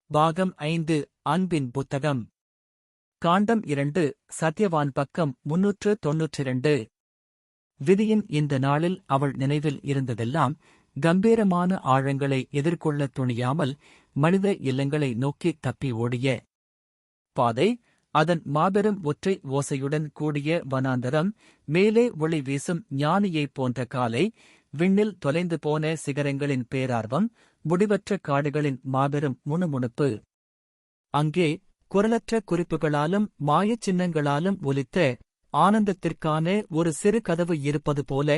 பாகம் 5 அன்பின் புத்தகம். காண்டம் 2 சத்யவான் பக்கம் 392. விதியின் இந்த நாளில் அவள் நினைவில் இருந்ததெல்லாம் கம்பீரமான ஆழங்களை எதிர்கொள்ளத் துணியாமல் மனித இல்லங்களை நோக்கி தப்பி ஓடிய பாதை, அதன் மாபெரும் ஒற்றை ஓசையுடன் கூடிய வனாந்தரம், மேலே ஒளி வீசும் ஞானியைப் போன்ற காலை, விண்ணில் தொலைந்து போன சிகரங்களின் பேரார்வம், முடிவற்ற காடுகளின் மாபெரும் முணுமுணுப்பு. அங்கே குரலற்ற குறிப்புகளாலும் மாயச் சின்னங்களாலும் ஒலித்த ஆனந்தத்திற்கான ஒரு சிறு கதவு இருப்பது போல,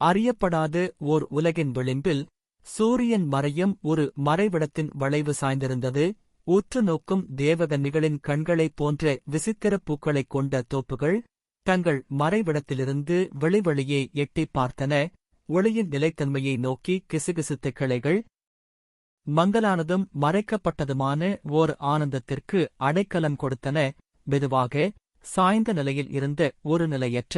அறியப்படாத ஓர் உலகின் விளிம்பில் சூரியன் மறையும் ஒரு மறைவிடத்தின் வளைவு சாய்ந்திருந்தது. உற்று நோக்கும் தேவகன்னிகளின் கண்களைப் போன்ற விசித்திர பூக்களைக் கொண்ட தோப்புகள் தங்கள் மறைவிடத்திலிருந்து வெளிவழியே எட்டிப் பார்த்தன. ஒளியின் நிலைத்தன்மையை நோக்கி கிசுகிசுத்த கிளைகள் மங்கலானதும் மறைக்கப்பட்டதுமான ஓர் ஆனந்தத்திற்கு அடைக்கலம் கொடுத்தன. மெதுவாக சாய்ந்த நிலையில் இருந்த ஒரு நிலையற்ற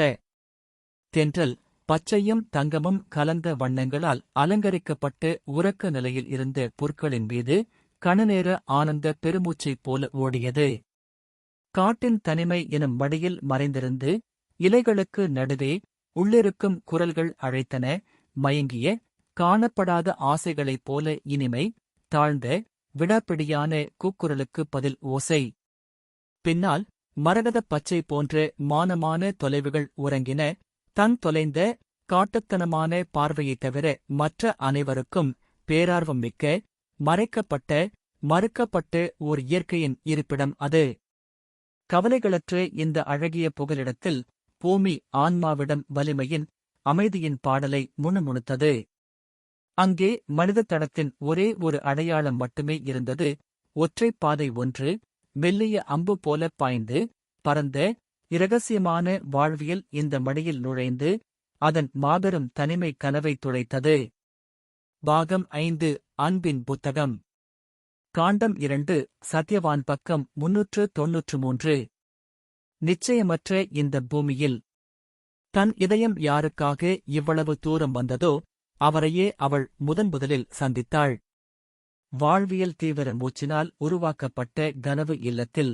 தென்றல், பச்சையும் தங்கமும் கலந்த வண்ணங்களால் அலங்கரிக்கப்பட்டு உறக்க நிலையில் இருந்த புற்களின் மீது கணநேர ஆனந்த பெருமூச்சைப் போல ஓடியது. காட்டின் தனிமை எனும் மடியில் மறைந்திருந்து இலைகளுக்கு நடுவே உள்ளிருக்கும் குரல்கள் அழைத்தன. மயங்கிய காணப்படாத ஆசைகளைப் போல இனிமை, தாழ்ந்த விடாப்பிடியான கூக்குரலுக்கு பதில் ஓசை. பின்னால் மரகதப் பச்சை போன்ற மானமான தொலைவுகள் உறங்கின. தன் தொலைந்த காட்டுத்தனமான பார்வையைத் தவிர மற்ற அனைவருக்கும் பேரார்வம் மிக்க, மறைக்கப்பட்ட, மறுக்கப்பட்ட ஓர் இயற்கையின் இருப்பிடம் அது. கவலைகளற்ற இந்த அழகிய புகலிடத்தில் பூமி ஆன்மாவிடம் வலிமையின், அமைதியின் பாடலை முணுமுணுத்தது. அங்கே மனித தடத்தின் ஒரே ஒரு அடையாளம் மட்டுமே இருந்தது. ஒற்றைப் பாதை ஒன்று, மெல்லிய அம்பு போலப் பாய்ந்து பரந்த இரகசியமான வாழ்வியல் இந்த மடியில் நுழைந்து அதன் மாபெரும் தனிமை கனவை துளைத்தது. பாகம் 5 அன்பின் புத்தகம். காண்டம் 2 சத்யவான் பக்கம் 393. நிச்சயமற்ற இந்த பூமியில் தன் இதயம் யாருக்காக இவ்வளவு தூரம் வந்ததோ அவரையே அவள் முதலில் சந்தித்தாள். வாழ்வியல் தீவிர மூச்சினால் உருவாக்கப்பட்ட கனவு இல்லத்தில்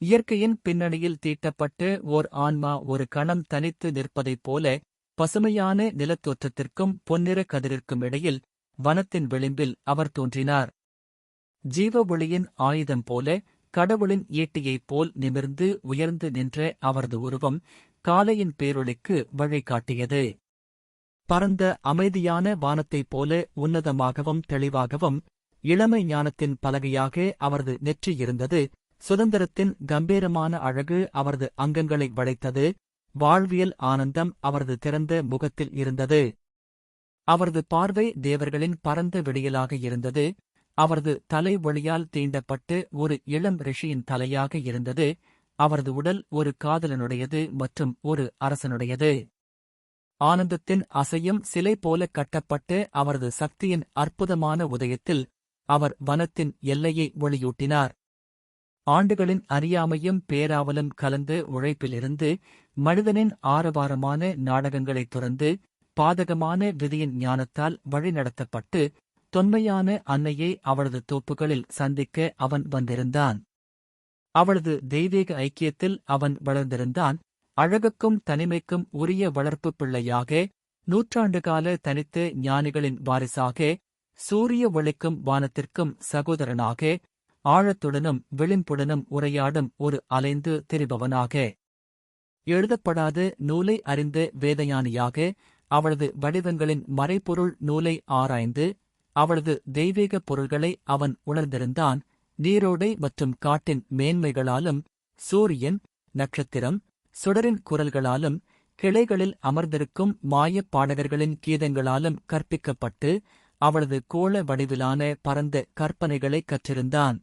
இயற்கையின் பின்னணியில் தீட்டப்பட்டு ஓர் ஆன்மா ஒரு கணம் தனித்து நிற்பதைப் போல, பசுமையான நிலத்தோற்றத்திற்கும் பொன்னிற கதிரிற்கும் இடையில் வனத்தின் விளிம்பில் அவர் தோன்றினார். ஜீவ ஒளியின் ஆயுதம் போல, கடவுளின் ஈட்டியைப் போல் நிமிர்ந்து உயர்ந்து நின்ற அவரது உருவம் காலையின் பேரொளிக்கு வழிகாட்டியது. பரந்த அமைதியான வானத்தைப் போல உன்னதமாகவும் தெளிவாகவும் இளமை ஞானத்தின் பலகையாக அவரது நெற்றி இருந்தது. சுதந்திரத்தின் கம்பீரமான அழகு அவரது அங்கங்களை வளைத்தது. வாழ்வியல் ஆனந்தம் அவரது திறந்த முகத்தில் இருந்தது. அவரது பார்வை தேவர்களின் பரந்த விடியலாக இருந்தது. அவரது தலை ஒளியால் தீண்டப்பட்டு ஒரு இளம் ரிஷியின் தலையாக இருந்தது. அவரது உடல் ஒரு காதலனுடையது மற்றும் ஒரு அரசனுடையது. ஆனந்தத்தின் அசையும் சிலை போல கட்டப்பட்டு அவரது சக்தியின் அற்புதமான உதயத்தில் அவர் வனத்தின் எல்லையை ஒளியூட்டினார். ஆண்டுகளின் அறியாமையும் பேராவலும் கலந்த உழைப்பிலிருந்து மனிதனின் ஆரவாரமான நாடகங்களைத் துறந்து பாதகமான விதியின் ஞானத்தால் வழிநடத்தப்பட்டு தொன்மையான அன்னையை அவளது தோப்புகளில் சந்திக்க அவன் வந்திருந்தான். அவளது தெய்வீக ஐக்கியத்தில் அவன் வளர்ந்திருந்தான். அழகுக்கும் தனிமைக்கும் உரிய வளர்ப்பு பிள்ளையாக, நூற்றாண்டுகால தனித்த ஞானிகளின் வாரிசாக, சூரிய ஒளிக்கும் வானத்திற்கும் சகோதரனாக, ஆழத்துடனும் விளிம்புடனும் உரையாடும் ஒரு அலைந்து திரிபவனாக, எழுதப்படாத நூலை அறிந்த வேதஞானியாக, அவளது வடிவங்களின் மறைபொருள் நூலை ஆராய்ந்து அவளது தெய்வீக பொருள்களை அவன் உணர்ந்திருந்தான். நீரோடை மற்றும் காட்டின் மேன்மைகளாலும், சூரியன், நட்சத்திரம், சுடரின் குரல்களாலும், கிளைகளில் அமர்ந்திருக்கும் மாயப் பாடகர்களின் கீதங்களாலும் கற்பிக்கப்பட்டு அவளது கோள வடிவிலான பரந்த கற்பனைகளை கற்றிருந்தான்.